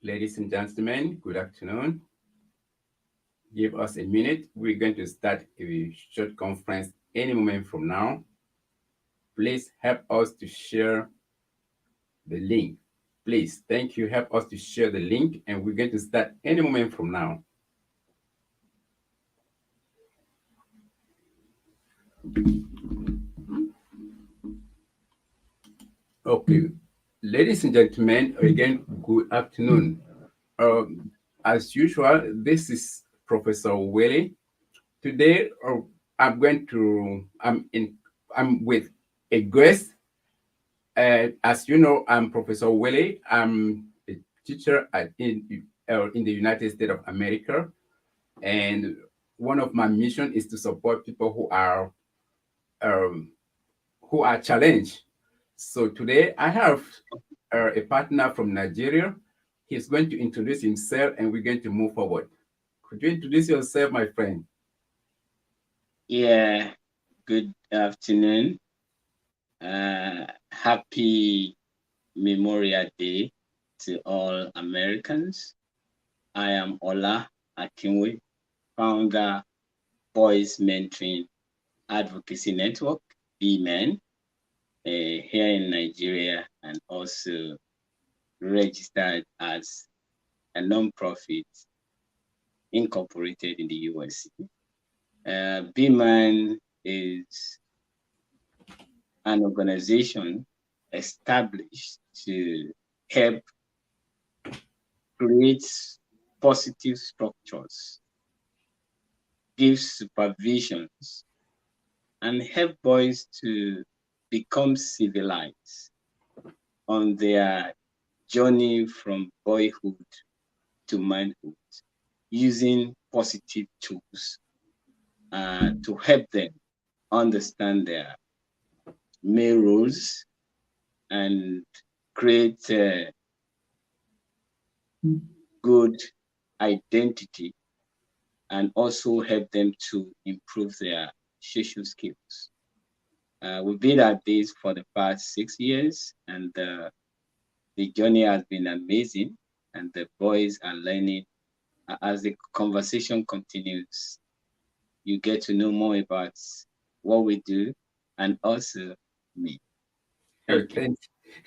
Ladies and gentlemen, good afternoon. Give us a minute. We're going to start a short conference any moment from now. Please help us to share the link. Please, thank you. Help us to share the link, and we're going to start any moment from now. Okay, ladies and gentlemen, again, good afternoon. As usual, this is Professor Willie. Today, I'm with a guest. As you know, I'm Professor Willie. I'm a teacher in the United States of America, and one of my mission is to support people um, who are challenged. So today, I have a partner from Nigeria. He's going to introduce himself, and we're going to move forward. Could you introduce yourself, my friend? Yeah, good afternoon. Happy Memorial Day to all Americans. I am Ola Akinwe, founder Boys Mentoring Advocacy Network, BMEN, here in Nigeria, and also registered as a non-profit incorporated in the US. BMEN is an organization established to help create positive structures, give supervisions, and help boys to become civilized on their journey from boyhood to manhood using positive tools to help them understand their male roles and create a good identity and also help them to improve their social skills. We've been at this for the past 6 years, and the journey has been amazing. And the boys are learning as the conversation continues. You get to know more about what we do and also me. Thank you.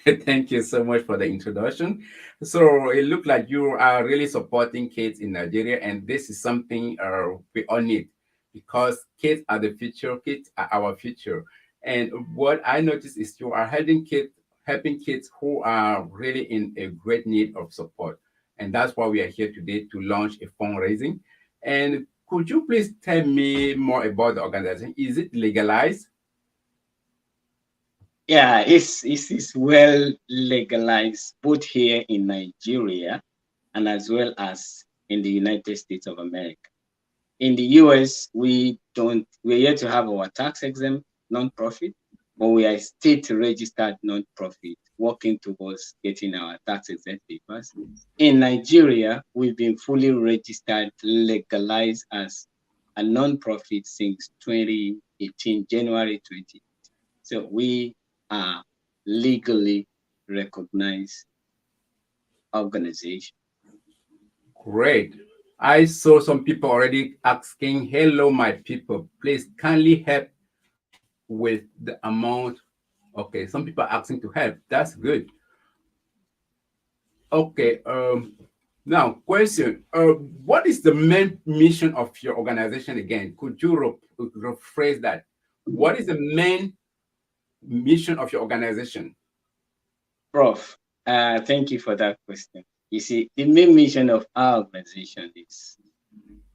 Thank, thank you so much for the introduction. So it looked like you are really supporting kids in Nigeria, and this is something we all need because kids are the future. Kids are our future. And what I noticed is you are helping kids who are really in a great need of support, and that's why we are here today to launch a fundraising. And could you please tell me more about the organization? Is it legalized? Yeah, it is well legalized both here in Nigeria and as well as in the United States of America. In the US, we're yet to have our tax exempt nonprofit, but we are a state registered nonprofit working towards getting our tax exempt papers. In Nigeria, we've been fully registered, legalized as a nonprofit since 2018, January 20. So we are legally recognized organization. Great. I saw some people already asking, hello, my people, please kindly help with the amount. Okay, some people are asking to help. That's good. Okay, now question. What is the main mission of your organization again? Could you rephrase that? What is the main mission of your organization? Prof, thank you for that question. You see, the main mission of our organization is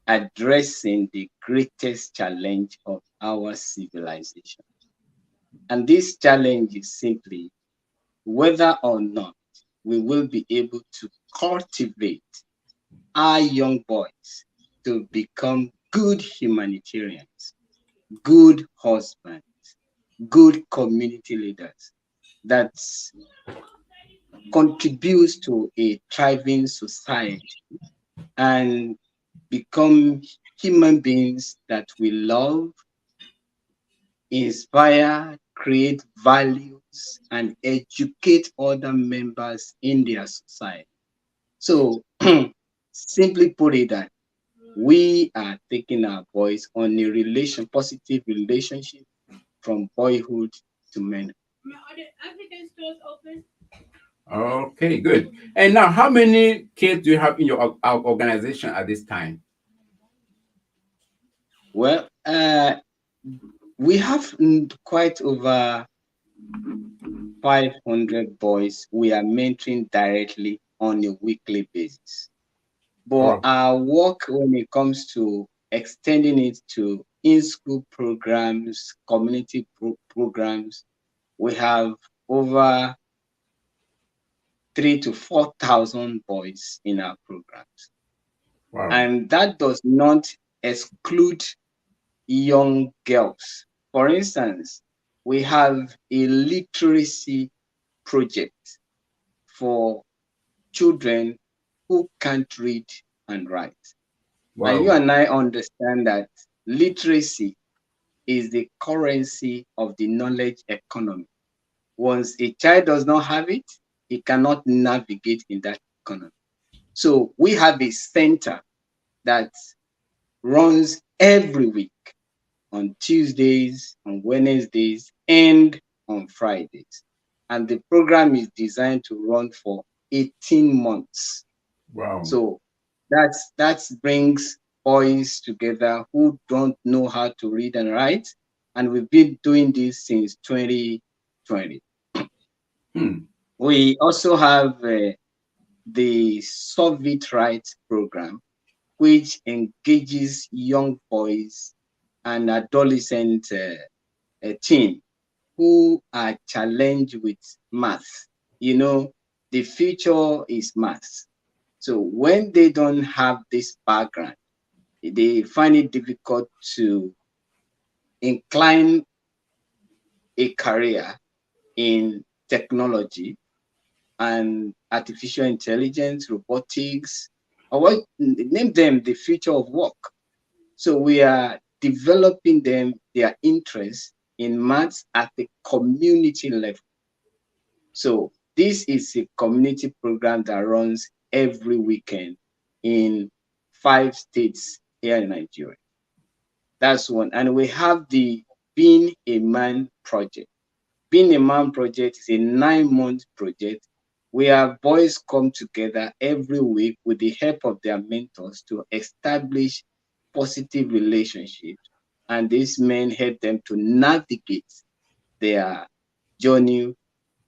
addressing the greatest challenge of our civilization. And this challenge is simply whether or not we will be able to cultivate our young boys to become good humanitarians, good husbands, good community leaders that contributes to a thriving society and become human beings that we love, inspire, create values, and educate other members in their society. So simply put it that we are taking our boys on a positive relationship from boyhood to manhood. Okay, good. And now, how many kids do you have in your organization at this time? Well, we have quite over 500 boys we are mentoring directly on a weekly basis. But Oh, our work when it comes to extending it to in-school programs, community programs, we have over 3 to 4,000 boys in our programs. wow. And that does not exclude young girls. For instance, we have a literacy project for children who can't read and write. And you Wow. and I understand that literacy is the currency of the knowledge economy. Once a child does not have it, he cannot navigate in that economy. So we have a center that runs every week on Tuesdays, on Wednesdays, and on Fridays. And the program is designed to run for 18 months. Wow. So that brings boys together who don't know how to read and write. And we've been doing this since 2020. Hmm. We also have the Soviet Rights program, which engages young boys and adolescent teen who are challenged with math. You know, the future is math. So when they don't have this background, they find it difficult to incline a career in technology and artificial intelligence, robotics, or what name them the future of work. So we are developing them their interest in maths at the community level. So this is a community program that runs every weekend in 5 states here in Nigeria. That's one. And we have the Being a Man project. Being a Man project is a 9-month project where boys come together every week with the help of their mentors to establish positive relationships. And these men help them to navigate their journey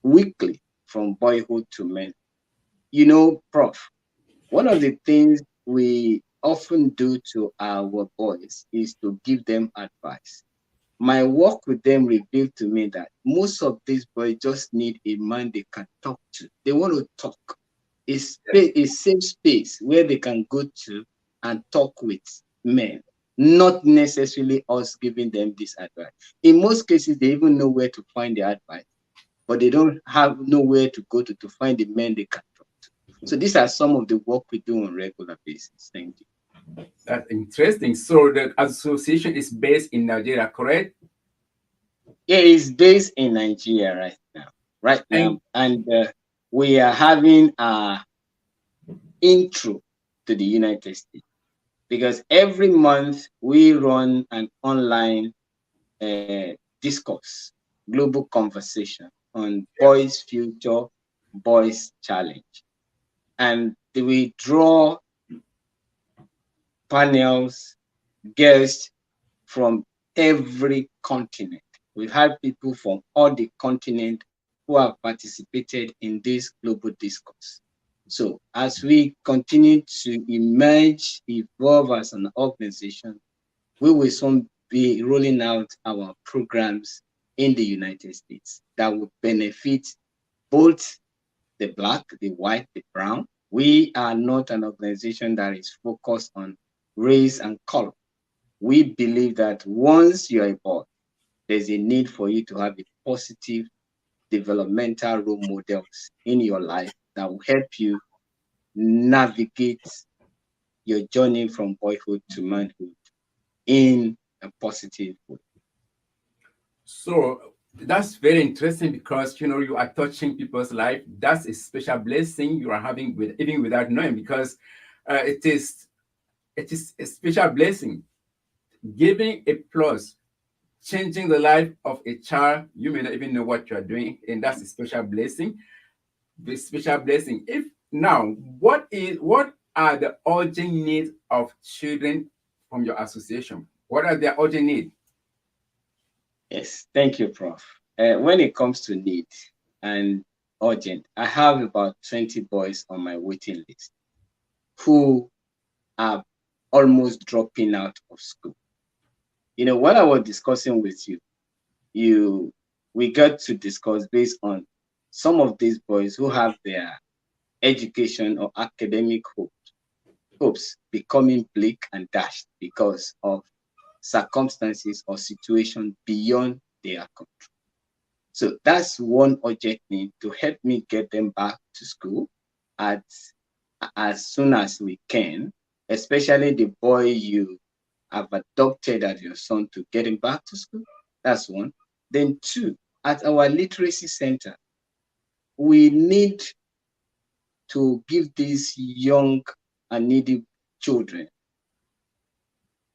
weekly from boyhood to men. You know, Prof, one of the things we often do to our boys is to give them advice. My work with them revealed to me that most of these boys just need a man they can talk to. They want to talk. A safe space where they can go to and talk with men, not necessarily us giving them this advice. In most cases, they even know where to find the advice, but they don't have nowhere to go to find the men they can talk to. So these are some of the work we do on a regular basis. Thank you. That's interesting. So the association is based in Nigeria, correct? It is based in Nigeria right now. Right now, And and we are having a intro to the United States because every month we run an online discourse, global conversation on boys' future, boys' challenge, and we draw panels, guests from every continent. We've had people from all the continent who have participated in this global discourse. So as we continue to emerge, evolve as an organization, we will soon be rolling out our programs in the United States that will benefit both the black, the white, the brown. We are not an organization that is focused on race and color. We believe that once you're a boy, there's a need for you to have a positive developmental role models in your life that will help you navigate your journey from boyhood to manhood in a positive way. so That's very interesting because you are touching people's life. That's a special blessing you are having with even without knowing because it is a special blessing. Giving a plus, changing the life of a child, you may not even know what you are doing, and that's a special blessing. The special blessing. If now, what are the urgent needs of children from your association? What are their urgent needs? Yes, thank you, Prof. When it comes to need and urgent, I have about 20 boys on my waiting list who are almost dropping out of school. What I was discussing with you, we got to discuss based on some of these boys who have their education or academic hopes becoming bleak and dashed because of circumstances or situation beyond their control. So that's one urgent need to help me get them back to school at as soon as we can, especially the boy you have adopted as your son to get him back to school. That's one. Then two, at our literacy center, we need to give these young and needy children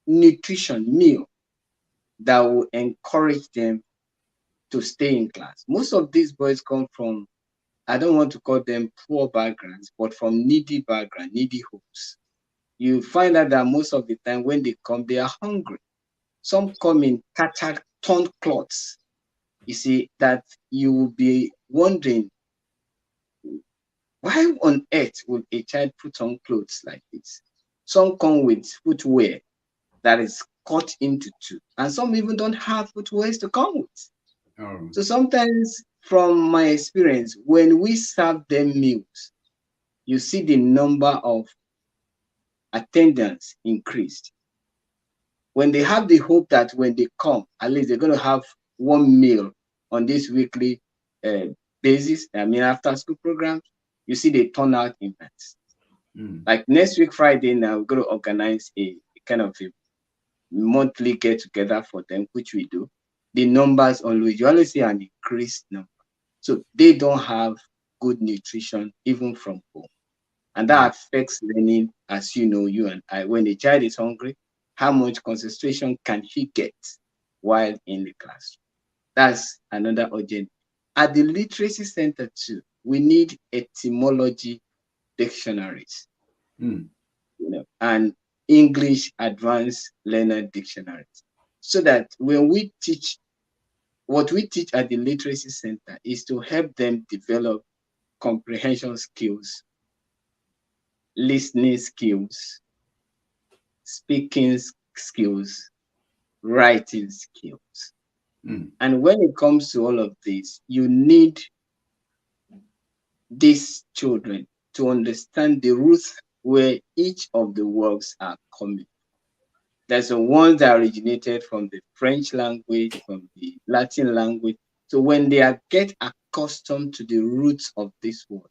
nutrition meal that will encourage them to stay in class. Most of these boys come from, I don't want to call them poor backgrounds, but from needy background, needy homes. You find out that most of the time when they come, they are hungry. Some come in tattered, torn clothes. You see, that you will be wondering, why on earth would a child put on clothes like this? Some come with footwear that is cut into two, and some even don't have footwears to come with. Oh, So sometimes, from my experience, when we serve them meals, you see the number of attendance increased. When they have the hope that when they come, at least they're going to have one meal on this weekly uh, basis, I mean, after school programs, you see they turn out in mass. mm, Like next week, Friday, now we're going to organize a kind of a monthly get together for them, which we do. The numbers always, you always see an increased number. So they don't have good nutrition even from home. And mm, that affects learning, as you know, you and I. When a child is hungry, how much concentration can he get while in the classroom? That's another urgent. At the literacy center too, we need etymology dictionaries, mm. and English advanced learner dictionaries. So that when we teach, what we teach at the literacy center is to help them develop comprehension skills, listening skills, speaking skills, writing skills. Mm. And when it comes to all of this, you need these children to understand the roots where each of the words are coming. There's the ones that originated from the French language, from the Latin language. So when they are get accustomed to the roots of this word,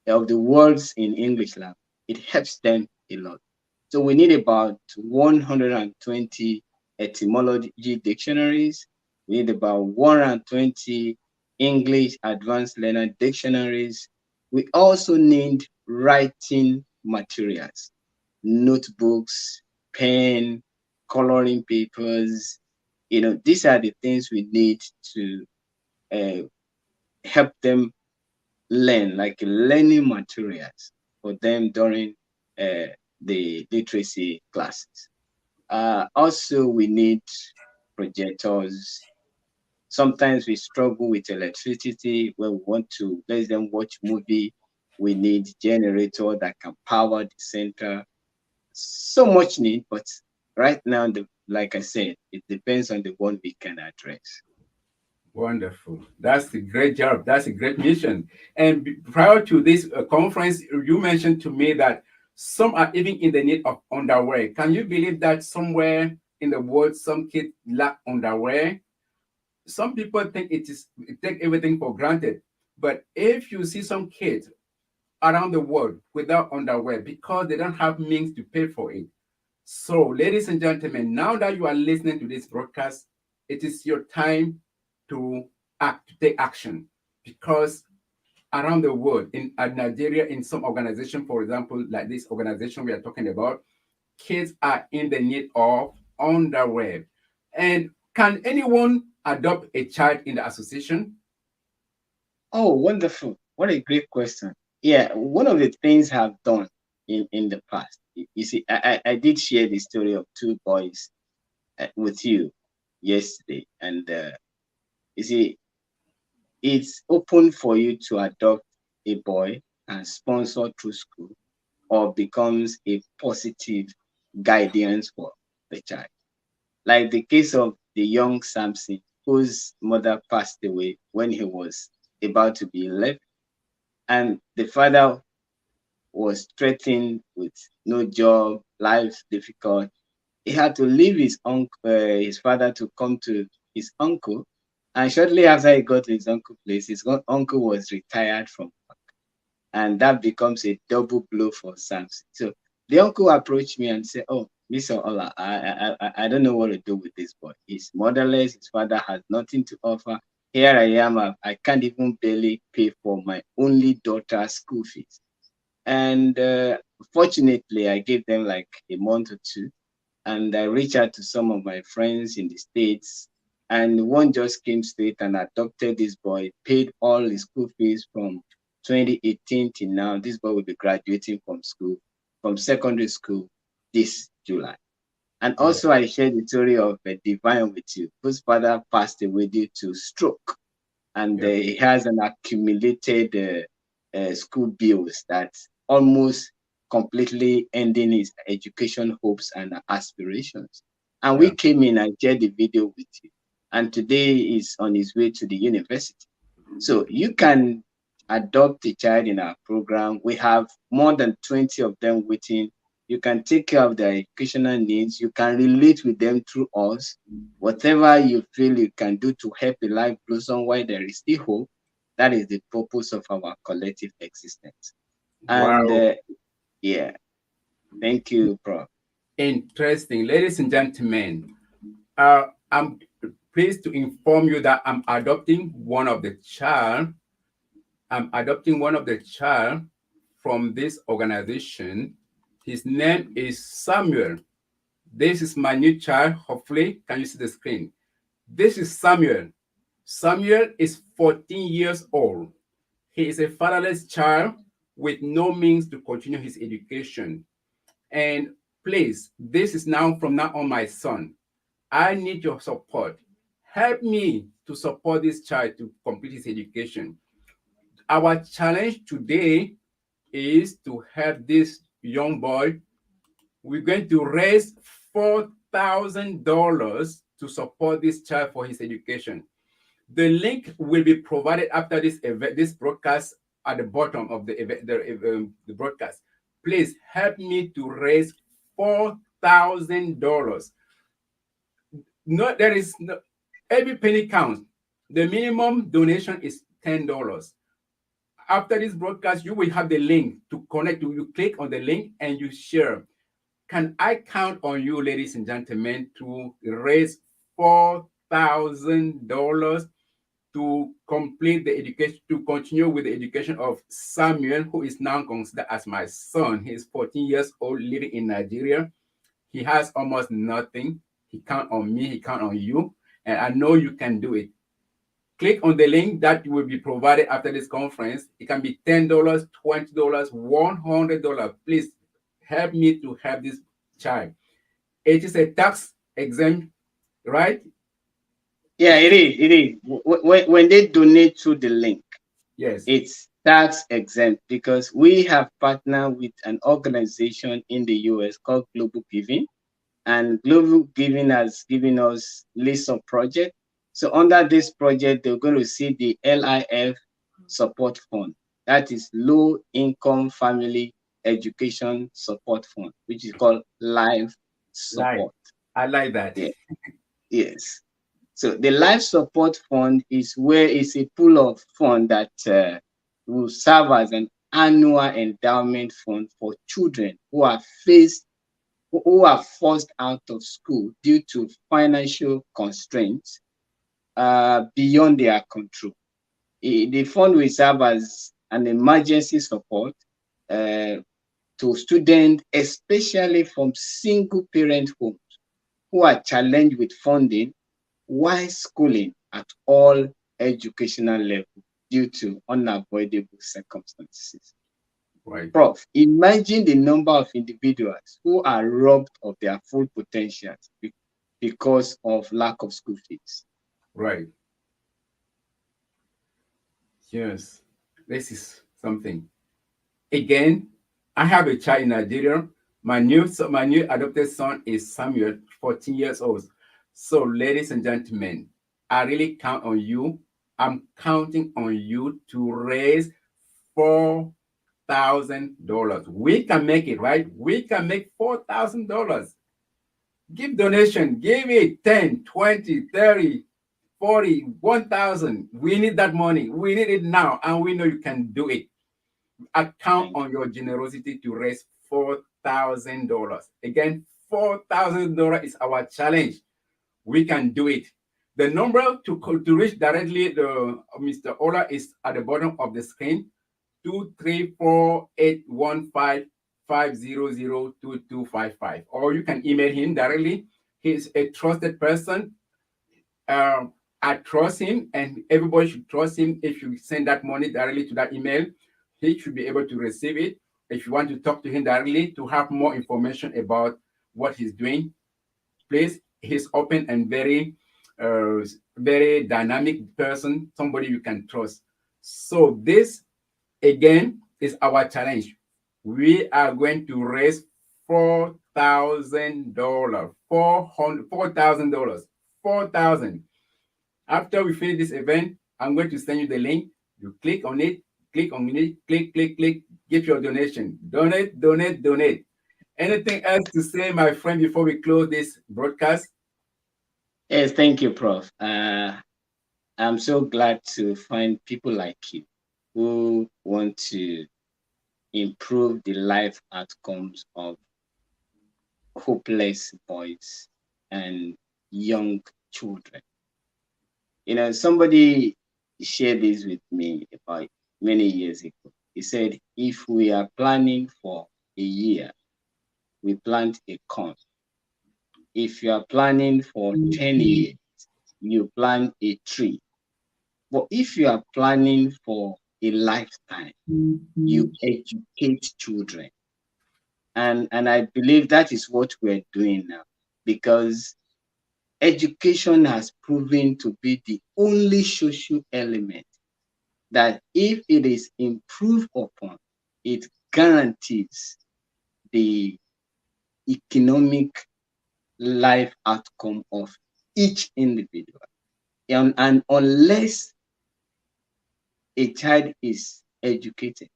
of the words in English language, it helps them a lot. So we need about 120 etymology dictionaries. We need about 120 English advanced learner dictionaries. We also need writing materials, notebooks, pen, coloring papers. These are the things we need to uh, help them learn, like learning materials for them during the literacy classes. Also, we need projectors. Sometimes we struggle with electricity when we want to let them watch movie. We need generator that can power the center. So much need, but right now, like I said, it depends on the one we can address. Wonderful. That's a great job. That's a great mission. And prior to this conference, you mentioned to me that some are even in the need of underwear. Can you believe that somewhere in the world, some kids lack underwear? Some people think take everything for granted. But if you see some kids around the world without underwear because they don't have means to pay for it. So, ladies and gentlemen, now that you are listening to this broadcast, it is your time to act, to take action, because around the world, in Nigeria, in some organization, for example, like this organization we are talking about, kids are in the need of underwear. And can anyone adopt a child in the association? Oh, wonderful. What a great question. Yeah, one of the things I've done in the past, you see, I did share the story of two boys with you yesterday. And you see, it's open for you to adopt a boy and sponsor through school, or becomes a positive guidance for the child. Like the case of the young Samson, whose mother passed away when he was about to be 11, and the father was threatened with no job, life difficult. He had to leave his father to come to his uncle. And shortly after he got to his uncle's place, his uncle was retired from work. And that becomes a double blow for Samson. So the uncle approached me and said, "Oh, Mr. Ola, I don't know what to do with this boy. He's motherless. His father has nothing to offer. Here I am. I can't even barely pay for my only daughter's school fees." And fortunately, I gave them like a month or two, and I reached out to some of my friends in the States, and one just came straight and adopted this boy, paid all his school fees from 2018 till now. This boy will be graduating from school, from secondary school this July. And Yeah. also, I shared the story of Divine with you, whose father passed away due to stroke, and Yeah. he has an accumulated school bills that almost completely ending his education hopes and aspirations. And we Yeah. came in and shared the video with you, and today he's on his way to the university. So you can adopt a child in our program. We have more than 20 of them waiting. You can take care of their educational needs. You can relate with them through us. Whatever you feel you can do to help a life blossom while there is still hope, that is the purpose of our collective existence. And Wow. yeah, thank you, Prof. Interesting. Ladies and gentlemen, I'm pleased to inform you that I'm adopting one of the child from this organization. His name is Samuel. This is my new child. Hopefully, can you see the screen? This is Samuel. Samuel is 14 years old. He is a fatherless child with no means to continue his education. And please, this is now from now on my son. I need your support. Help me to support this child to complete his education. Our challenge today is to help this young boy. We're going to raise $4,000 to support this child for his education. The link will be provided after this event, this broadcast at the bottom of the event, the broadcast. Please help me to raise $4,000. No, there is no, every penny counts. The minimum donation is $10. After this broadcast, you will have the link to connect. You click on the link and you share. Can I count on you, ladies and gentlemen, to raise $4,000 to complete the education, to continue with the education of Samuel, who is now considered as my son? He is 14 years old, living in Nigeria. He has almost nothing. He count on me, he count on you, and I know you can do it. Click on the link that will be provided after this conference. It can be $10, $20, $100. Please help me to help this child. It is a tax exempt, right? Yeah, it is. It is. When they donate through the link, Yes. it's tax exempt because we have partnered with an organization in the US called Global Giving, and Global Giving has given us list of projects. So under this project, they're going to see the LIF support fund. That is Low Income Family Education Support Fund, which is called Life Live. Support. I like that. Yeah. Yes. So the life support fund is where it's a pool of fund that will serve as an annual endowment fund for children who are forced out of school due to financial constraints, beyond their control. The fund will serve as an emergency support to students, especially from single parent homes who are challenged with funding while schooling at all educational levels due to unavoidable circumstances. Right. Prof, imagine the number of individuals who are robbed of their full potentials because of lack of school fees. Right. Yes. This is something. Again, I have a child in Nigeria. My new adopted son is Samuel, 14 years old. So, ladies and gentlemen, I really count on you. I'm counting on you to raise $4,000. We can make it, right? We can make $4,000. Give donation, give it 10, 20, 30, 40, 1,000. We need that money. We need it now, and we know you can do it. I count Thank on your generosity to raise $4,000. Again, $4,000 is our challenge. We can do it. The number to reach directly the Mr. Ola is at the bottom of the screen: 234-815-500-2255. Or you can email him directly. He's a trusted person. I trust him, and everybody should trust him. If you send that money directly to that email, he should be able to receive it. If you want to talk to him directly to have more information about what he's doing, please, he's open and very dynamic person, somebody you can trust. So this again is our challenge. We are going to raise $4,000, $4,000, 4,000. After we finish this event, I'm going to send you the link. You click on it, click, give your donation. Donate, donate, donate. Anything else to say, my friend, before we close this broadcast? Yes, thank you, Prof. I'm so glad to find people like you who want to improve the life outcomes of hopeless boys and young children. You know, somebody shared this with me about many years ago. He said, if we are planning for a year, we plant a corn. If you are planning for 10 years, you plant a tree. But if you are planning for a lifetime, you educate children. And I believe that is what we're doing now, because education has proven to be the only social element that if it is improved upon, it guarantees the economic life outcome of each individual. And unless a child is educated,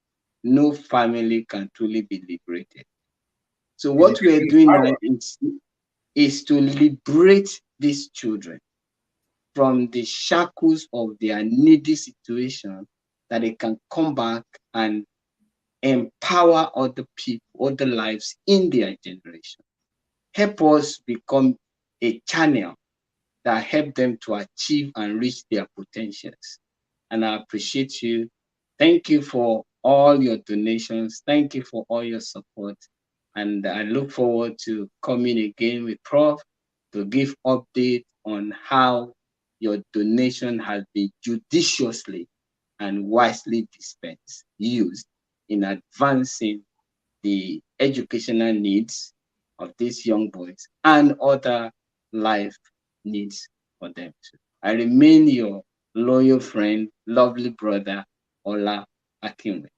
no family can truly be liberated. So what we are Education is doing now power. is to liberate these children from the shackles of their needy situation, that they can come back and empower other people, other lives in their generation. Help us become a channel that help them to achieve and reach their potentials. And I appreciate you. Thank you for all your donations. Thank you for all your support. And I look forward to coming again with Prof to give update on how your donation has been judiciously and wisely dispensed, used in advancing the educational needs of these young boys and other life needs for them too. I remain your loyal friend, lovely brother, Ola Akinwe,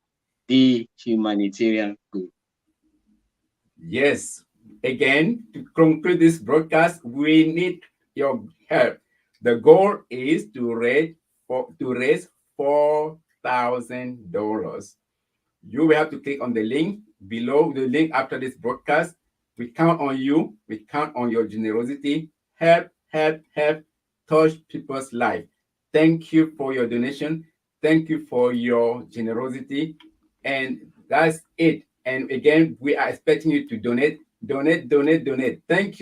the humanitarian guru. Yes. Again, to conclude this broadcast, we need your help. The goal is to raise $4,000. You will have to click on the link below, the link after this broadcast. We count on you. We count on your generosity. Help, help, help touch people's life. Thank you for your donation. Thank you for your generosity. And that's it. And again, we are expecting you to donate, donate, donate, donate. Thank you.